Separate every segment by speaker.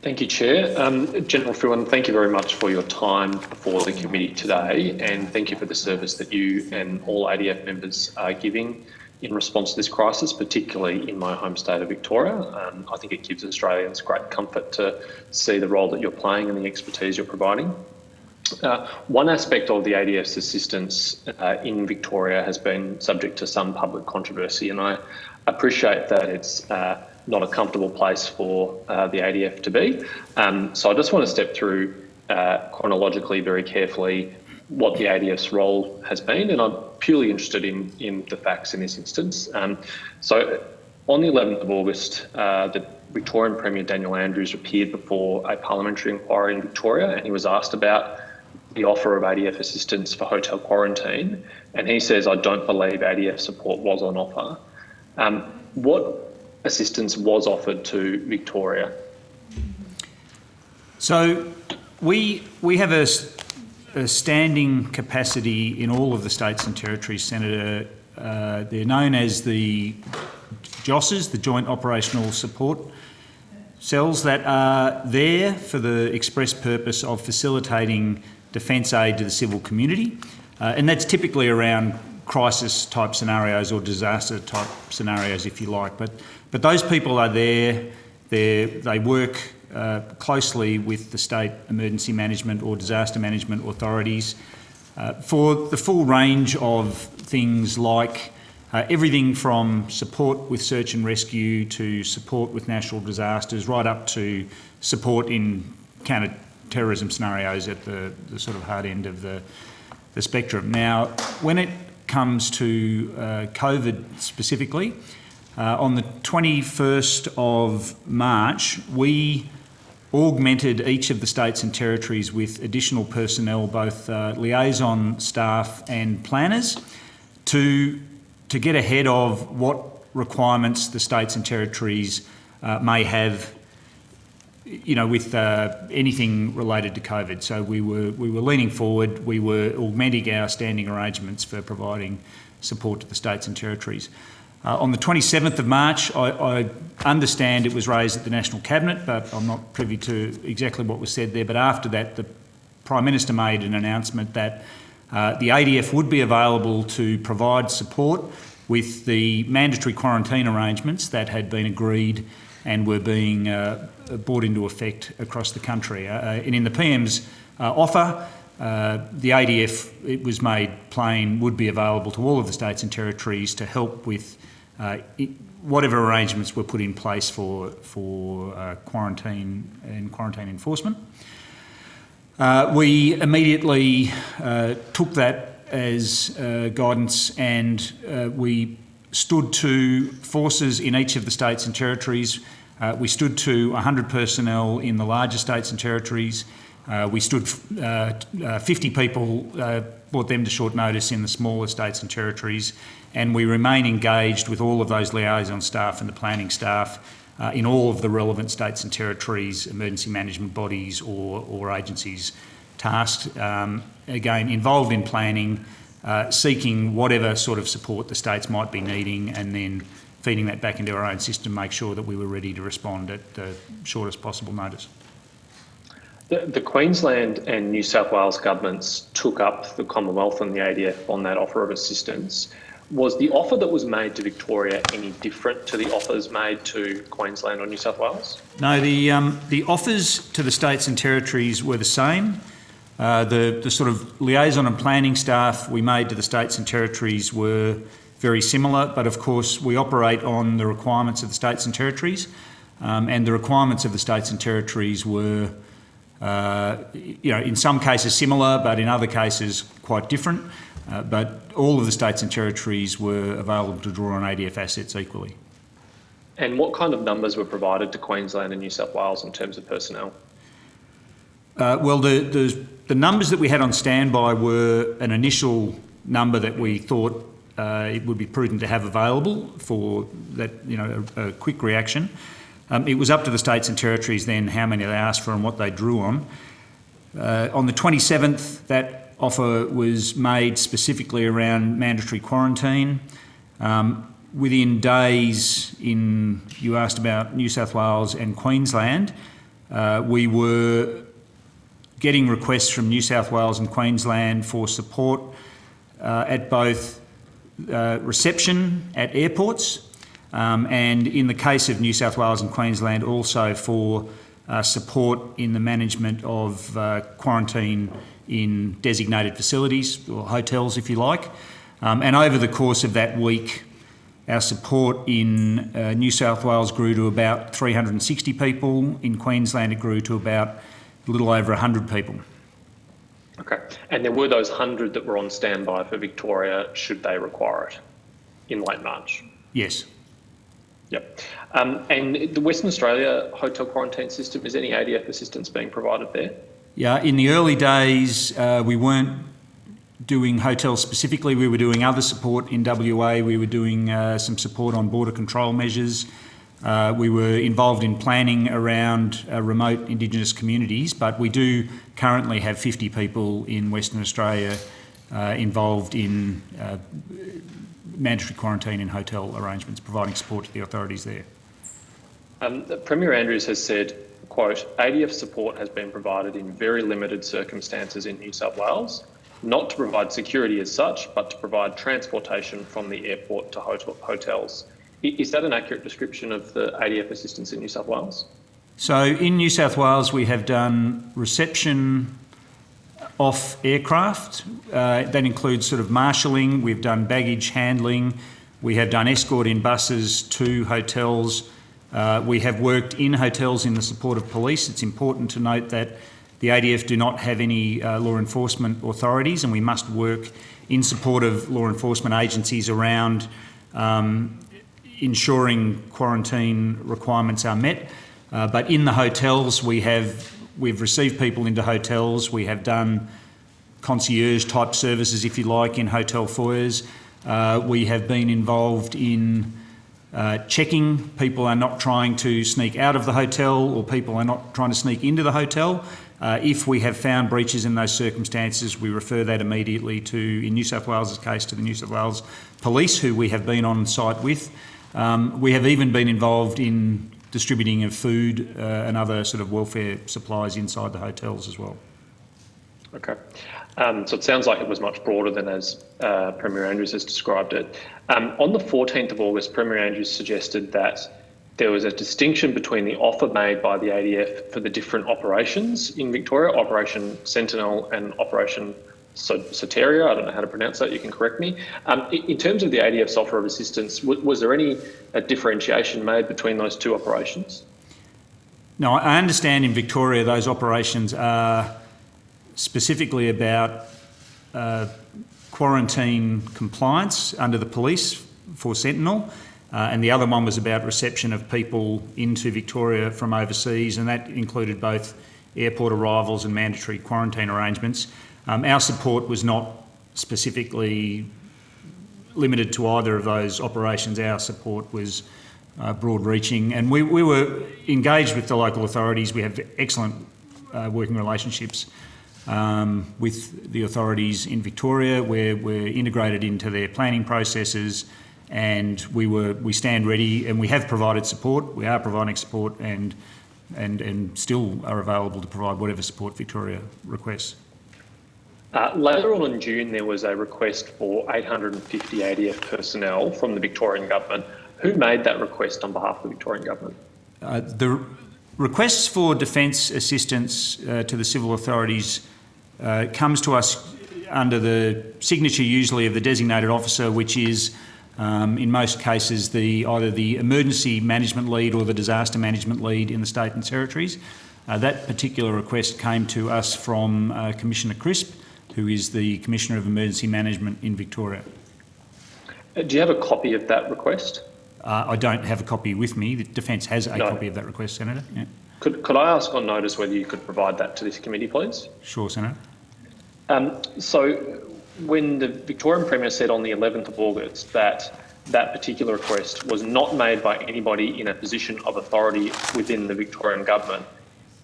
Speaker 1: Thank you, Chair. General Freeland, thank you very much for your time before the committee today, and thank you for the service that you and all ADF members are giving in response to this crisis, particularly in my home state of Victoria. I think it gives Australians great comfort to see the role that you're playing and the expertise you're providing. One aspect of the ADF's assistance in Victoria has been subject to some public controversy, and I appreciate that it's not a comfortable place for the ADF to be. So I just want to step through chronologically, very carefully, what the ADF's role has been, and I'm purely interested in the facts in this instance. So on the 11th of August, the Victorian Premier Daniel Andrews appeared before a parliamentary inquiry in Victoria, and he was asked about the offer of ADF assistance for hotel quarantine, and he says, "I don't believe ADF support was on offer." What assistance was offered to Victoria?
Speaker 2: So we have a standing capacity in all of the states and territories, Senator. They're known as the JOSs, the Joint Operational Support Cells, that are there for the express purpose of facilitating defence aid to the civil community. And that's typically around crisis type scenarios or disaster type scenarios, if you like. But those people are there. They work closely with the state emergency management or disaster management authorities for the full range of things like everything from support with search and rescue to support with natural disasters, right up to support in counter-terrorism scenarios at the sort of hard end of the spectrum. Now, when it comes to COVID specifically, on the 21st of March, we augmented each of the states and territories with additional personnel, both liaison staff and planners, to get ahead of what requirements the states and territories may have, with anything related to COVID. So we were leaning forward. We were augmenting our standing arrangements for providing support to the states and territories. On the 27th of March, I understand it was raised at the National Cabinet, but I'm not privy to exactly what was said there. But after that, the Prime Minister made an announcement that the ADF would be available to provide support with the mandatory quarantine arrangements that had been agreed and were being brought into effect across the country. And in the PM's offer, the ADF, it was made plain, would be available to all of the states and territories to help with whatever arrangements were put in place for quarantine and quarantine enforcement. We immediately took that as guidance, and we stood to forces in each of the states and territories. We stood to 100 personnel in the larger states and territories. We stood 50 people, brought them to short notice in the smaller states and territories, and we remain engaged with all of those liaison staff and the planning staff in all of the relevant states and territories, emergency management bodies or agencies tasked, again, involved in planning, seeking whatever sort of support the states might be needing, and then feeding that back into our own system, make sure that we were ready to respond at the shortest possible notice.
Speaker 1: The Queensland and New South Wales governments took up the Commonwealth and the ADF on that offer of assistance. Was the offer that was made to Victoria any different to the offers made to Queensland or New South Wales?
Speaker 2: No, the offers to the states and territories were the same. The sort of liaison and planning staff we made to the states and territories were very similar, but of course we operate on the requirements of the states and territories, and the requirements of the states and territories were, in some cases similar, but in other cases quite different. But all of the states and territories were available to draw on ADF assets equally.
Speaker 1: And what kind of numbers were provided to Queensland and New South Wales in terms of personnel?
Speaker 2: Well, the numbers that we had on standby were an initial number that we thought it would be prudent to have available for that, a quick reaction. It was up to the states and territories then how many they asked for and what they drew on. On the 27th, that offer was made specifically around mandatory quarantine. Within days, you asked about New South Wales and Queensland, We were getting requests from New South Wales and Queensland for support at both reception at airports and, in the case of New South Wales and Queensland, also for support in the management of quarantine in designated facilities, or hotels if you like. And over the course of that week, our support in New South Wales grew to about 360 people. In Queensland, it grew to about a little over 100 people.
Speaker 1: Okay. And there were those 100 that were on standby for Victoria should they require it in late March?
Speaker 2: Yes.
Speaker 1: Yep. And the Western Australia hotel quarantine system, is any ADF assistance being provided there?
Speaker 2: Yeah, in the early days, we weren't doing hotels specifically. We were doing other support in WA. We were doing some support on border control measures. We were involved in planning around remote Indigenous communities, but we do currently have 50 people in Western Australia involved in mandatory quarantine in hotel arrangements, providing support to the authorities there.
Speaker 1: Premier Andrews has said, quote, ADF support has been provided in very limited circumstances in New South Wales, not to provide security as such, but to provide transportation from the airport to hotels. Is that an accurate description of the ADF assistance in New South Wales?
Speaker 2: So in New South Wales, we have done reception off aircraft. That includes sort of marshalling. We've done baggage handling. We have done escort in buses to hotels. We have worked in hotels in the support of police. It's important to note that the ADF do not have any law enforcement authorities, and we must work in support of law enforcement agencies around ensuring quarantine requirements are met. But in the hotels, we've received people into hotels. We have done concierge type services, if you like, in hotel foyers. We have been involved in checking people are not trying to sneak out of the hotel, or people are not trying to sneak into the hotel. If we have found breaches in those circumstances, we refer that immediately to, in New South Wales' case, to the New South Wales Police, who we have been on site with. We have even been involved in distributing of food and other sort of welfare supplies inside the hotels as well. Okay.
Speaker 1: So it sounds like it was much broader than as Premier Andrews has described it. On the 14th of August, Premier Andrews suggested that there was a distinction between the offer made by the ADF for the different operations in Victoria, Operation Sentinel and Operation Soteria. I don't know how to pronounce that, you can correct me. In terms of the ADF's offer of assistance, was there any differentiation made between those two operations?
Speaker 2: No, I understand in Victoria those operations are specifically about quarantine compliance under the police for Sentinel, and the other one was about reception of people into Victoria from overseas, and that included both airport arrivals and mandatory quarantine arrangements. Our support was not specifically limited to either of those operations. Our support was broad-reaching, and we were engaged with the local authorities. We have excellent working relationships with the authorities in Victoria. We're integrated into their planning processes, and we stand ready, and we have provided support. We are providing support and still are available to provide whatever support Victoria requests.
Speaker 1: Later on in June, there was a request for 850 ADF personnel from the Victorian government. Who made that request on behalf of the Victorian government?
Speaker 2: The requests for defence assistance to the civil authorities comes to us under the signature usually of the designated officer, which is in most cases either the emergency management lead or the disaster management lead in the state and territories. That particular request came to us from Commissioner Crisp, who is the Commissioner of Emergency Management in Victoria.
Speaker 1: Do you have a copy of that request?
Speaker 2: I don't have a copy with me. The Defence has a copy of that request, Senator. Yeah.
Speaker 1: Could I ask on notice whether you could provide that to this committee, please?
Speaker 2: Sure, Senator.
Speaker 1: So when the Victorian Premier said on the 11th of August that that particular request was not made by anybody in a position of authority within the Victorian government,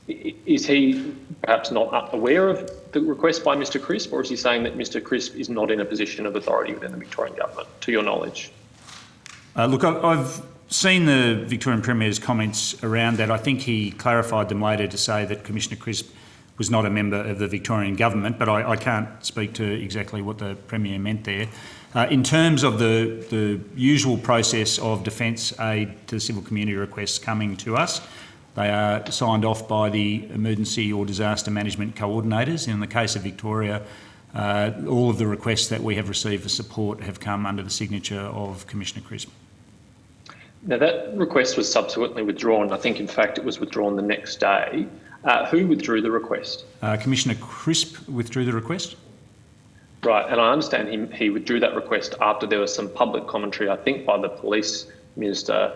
Speaker 1: is he perhaps not aware of the request by Mr Crisp, or is he saying that Mr Crisp is not in a position of authority within the Victorian government, to your knowledge?
Speaker 2: Look, I've seen the Victorian Premier's comments around that. I think he clarified them later to say that Commissioner Crisp was not a member of the Victorian government, but I can't speak to exactly what the Premier meant there. In terms of the usual process of defence aid to civil community requests coming to us, they are signed off by the emergency or disaster management coordinators. In the case of Victoria, all of the requests that we have received for support have come under the signature of Commissioner Crisp.
Speaker 1: Now, that request was subsequently withdrawn. I think, in fact, it was withdrawn the next day. Who withdrew the request?
Speaker 2: Commissioner Crisp withdrew the request.
Speaker 1: Right, and I understand he withdrew that request after there was some public commentary, I think, by the Police Minister,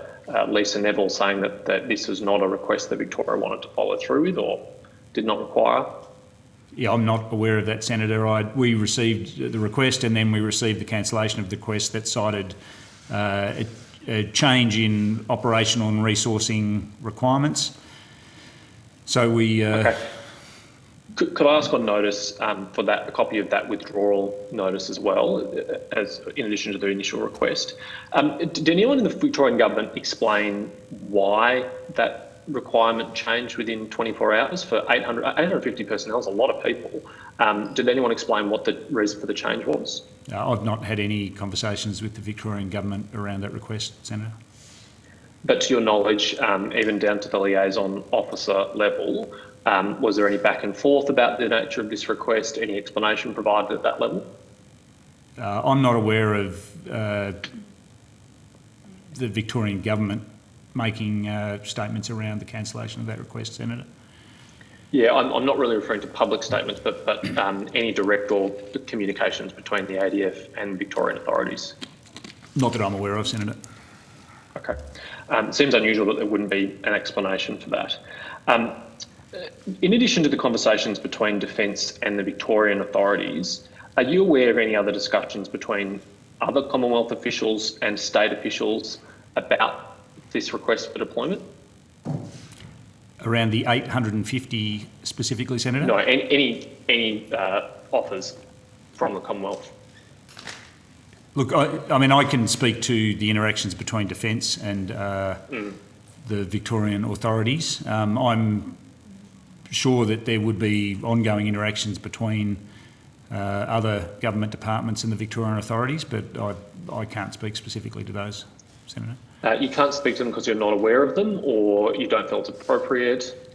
Speaker 1: Lisa Neville, saying that this was not a request that Victoria wanted to follow through with or did not require.
Speaker 2: Yeah, I'm not aware of that, Senator. We received the request and then we received the cancellation of the request that cited a change in operational and resourcing requirements. So we...
Speaker 1: Okay. Could I ask on notice for that, a copy of that withdrawal notice as well, as in addition to the initial request? Did anyone in the Victorian government explain why that requirement changed within 24 hours for 850 personnel? Is a lot of people. Did anyone explain what the reason for the change was?
Speaker 2: I've not had any conversations with the Victorian government around that request, Senator.
Speaker 1: But to your knowledge, even down to the liaison officer level, was there any back and forth about the nature of this request? Any explanation provided at that level?
Speaker 2: I'm not aware of the Victorian government making statements around the cancellation of that request, Senator.
Speaker 1: Yeah, I'm not really referring to public statements, but any direct or communications between the ADF and Victorian authorities.
Speaker 2: Not that I'm aware of, Senator.
Speaker 1: Okay. Seems unusual that there wouldn't be an explanation for that. In addition to the conversations between Defence and the Victorian authorities, are you aware of any other discussions between other Commonwealth officials and state officials about this request for deployment?
Speaker 2: Around the 850 specifically, Senator?
Speaker 1: No, any offers from the Commonwealth.
Speaker 2: Look, I mean, I can speak to the interactions between Defence and the Victorian authorities. I'm sure that there would be ongoing interactions between other government departments and the Victorian authorities, but I can't speak specifically to those, Senator.
Speaker 1: You can't speak to them because you're not aware of them, or you don't feel it's appropriate?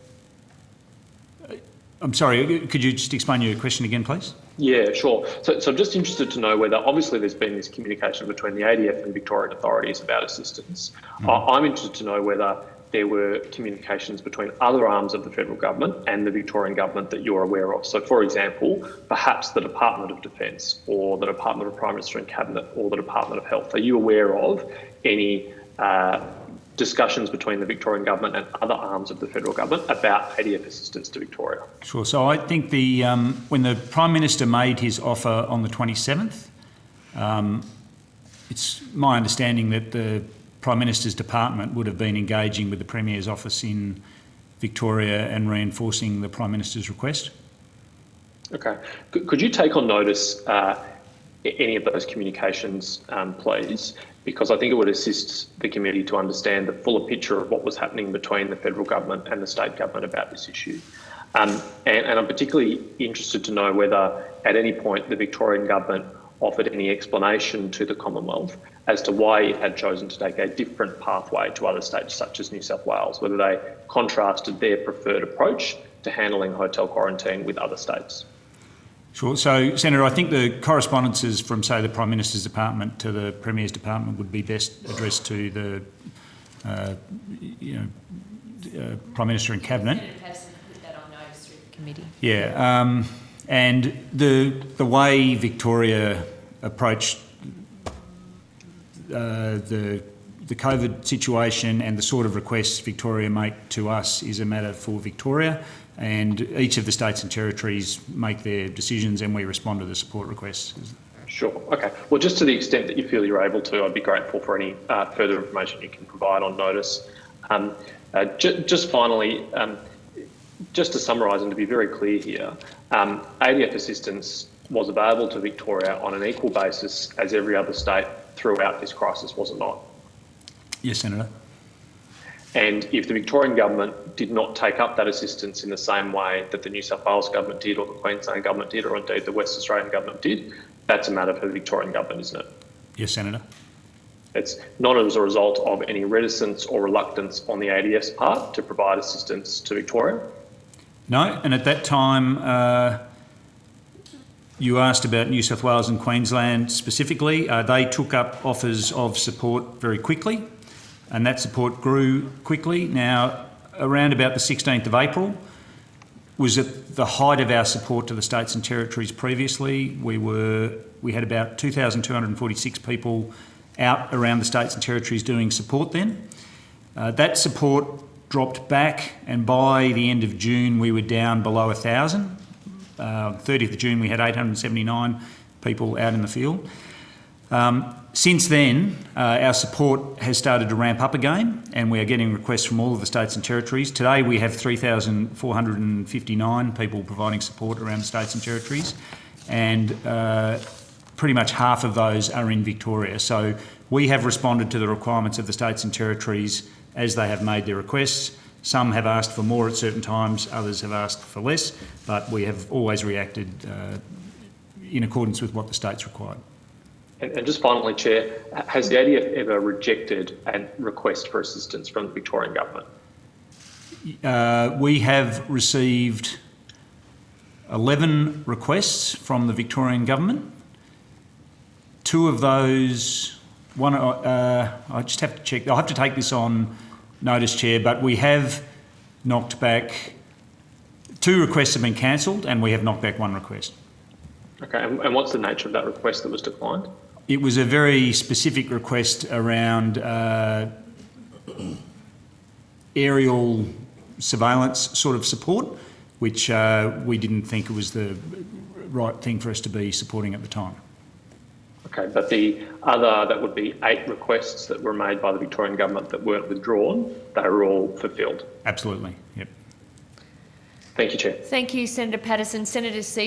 Speaker 2: I'm sorry, could you just explain your question again, please?
Speaker 1: Yeah, sure. So I'm just interested to know whether, obviously there's been this communication between the ADF and Victorian authorities about assistance. I'm interested to know whether there were communications between other arms of the federal government and the Victorian government that you're aware of. So, for example, perhaps the Department of Defence or the Department of Prime Minister and Cabinet or the Department of Health. Are you aware of any discussions between the Victorian government and other arms of the federal government about ADF assistance to Victoria?
Speaker 2: Sure. So I think when the Prime Minister made his offer on the 27th, it's my understanding that the Prime Minister's department would have been engaging with the Premier's office in Victoria and reinforcing the Prime Minister's request. Okay.
Speaker 1: Could you take on notice any of those communications, please? Because I think it would assist the committee to understand the fuller picture of what was happening between the federal government and the state government about this issue. And I'm particularly interested to know whether at any point the Victorian government offered any explanation to the Commonwealth as to why it had chosen to take a different pathway to other states such as New South Wales, whether they contrasted their preferred approach to handling hotel quarantine with other states.
Speaker 2: Sure. So, Senator, I think the correspondences from, say, the Prime Minister's department to the Premier's department would be best addressed to the Prime Minister and Cabinet.
Speaker 3: Senator Paterson put that on notice through the committee.
Speaker 2: Yeah, and the way Victoria approached the COVID situation and the sort of requests Victoria make to us is a matter for Victoria, and each of the states and territories make their decisions and we respond to the support requests.
Speaker 1: Sure. Okay. Well, just to the extent that you feel you're able to, I'd be grateful for any further information you can provide on notice. Just finally, just to summarise and to be very clear here, ADF assistance was available to Victoria on an equal basis as every other state throughout this crisis, was it not?
Speaker 2: Yes, Senator.
Speaker 1: And if the Victorian government did not take up that assistance in the same way that the New South Wales government did, or the Queensland government did, or indeed the West Australian government did, that's a matter for the Victorian government, isn't it?
Speaker 2: Yes, Senator.
Speaker 1: It's not as a result of any reticence or reluctance on the ADF's part to provide assistance to Victoria?
Speaker 2: No, and at that time, you asked about New South Wales and Queensland specifically. They took up offers of support very quickly, and that support grew quickly. Now, around about the 16th of April was at the height of our support to the states and territories previously. We had about 2,246 people out around the states and territories doing support then. That support dropped back, and by the end of June we were down below 1,000. 30th of June we had 879 people out in the field. Since then, our support has started to ramp up again, and we are getting requests from all of the states and territories. Today we have 3,459 people providing support around the states and territories, and pretty much half of those are in Victoria. So we have responded to the requirements of the states and territories as they have made their requests. Some have asked for more at certain times, others have asked for less, but we have always reacted in accordance with what the states required.
Speaker 1: And just finally, Chair, has the ADF ever rejected a request for assistance from the Victorian government?
Speaker 2: We have received 11 requests from the Victorian government. Two of those, I just have to check, I'll have to take this on notice, Chair, but we have knocked back, 2 requests have been cancelled and we have knocked back 1 request.
Speaker 1: Okay, and what's the nature of that request that was declined?
Speaker 2: It was a very specific request around aerial surveillance sort of support, which we didn't think it was the right thing for us to be supporting at the time.
Speaker 1: Okay, but the other, that would be 8 requests that were made by the Victorian government that weren't withdrawn, they were all fulfilled?
Speaker 2: Absolutely, yep.
Speaker 1: Thank you, Chair.
Speaker 3: Thank you, Senator Paterson. Senator C.